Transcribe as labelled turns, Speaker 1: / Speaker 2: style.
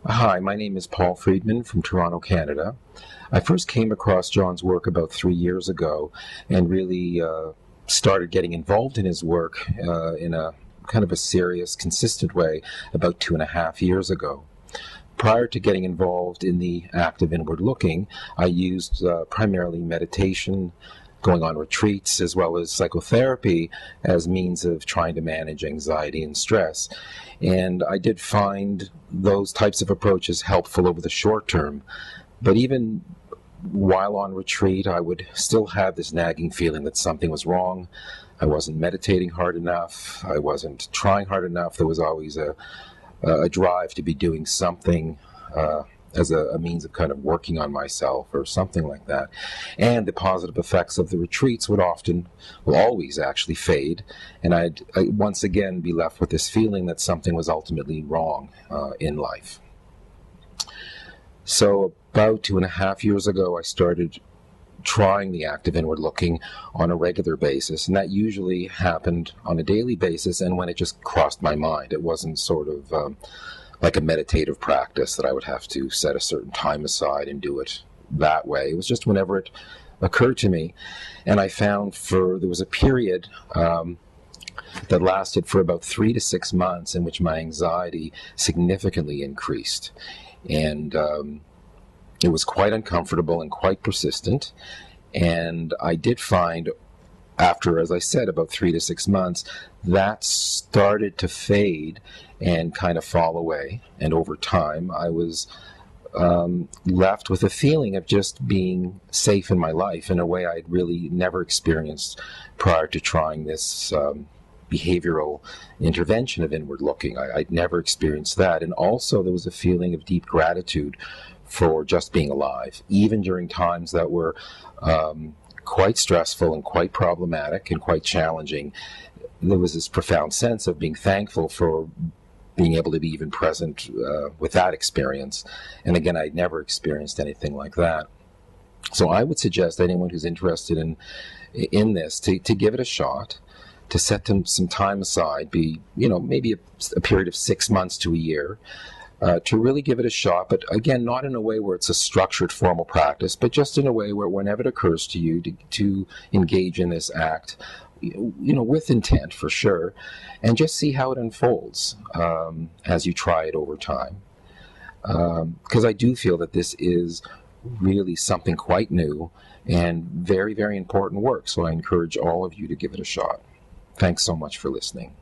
Speaker 1: Hi, my name is Paul Friedman from Toronto, Canada. I first came across John's work about 3 years ago and really started getting involved in his work in a kind of a serious, consistent way about 2.5 years ago. Prior to getting involved in the act of inward looking, I used primarily meditation, going on retreats, as well as psychotherapy as means of trying to manage anxiety and stress. And I did find those types of approaches helpful over the short term. But even while on retreat, I would still have this nagging feeling that something was wrong. I wasn't meditating hard enough. I wasn't trying hard enough. There was always a drive to be doing something as a means of kind of working on myself or something like that. And the positive effects of the retreats will always actually fade. And I'd once again be left with this feeling that something was ultimately wrong in life. So about 2.5 years ago, I started trying the active inward looking on a regular basis, and that usually happened on a daily basis and when it just crossed my mind. It wasn't sort of like a meditative practice that I would have to set a certain time aside and do it that way. It was just whenever it occurred to me. And I found there was a period that lasted for about 3 to 6 months in which my anxiety significantly increased. And it was quite uncomfortable and quite persistent. And I did find after, as I said, about 3 to 6 months, that started to fade and kind of fall away. And over time, I was left with a feeling of just being safe in my life in a way I'd really never experienced prior to trying this behavioral intervention of inward looking. I'd never experienced that. And also there was a feeling of deep gratitude for just being alive, even during times that were quite stressful and quite problematic and quite challenging. There was this profound sense of being thankful for being able to be even present with that experience. And again, I'd never experienced anything like that. So I would suggest anyone who's interested in this to give it a shot, to set them some time aside, maybe a period of 6 months to a year, to really give it a shot, but again, not in a way where it's a structured formal practice, but just in a way where whenever it occurs to you to engage in this act, with intent for sure, and just see how it unfolds as you try it over time. Because I do feel that this is really something quite new and very, very important work, so I encourage all of you to give it a shot. Thanks so much for listening.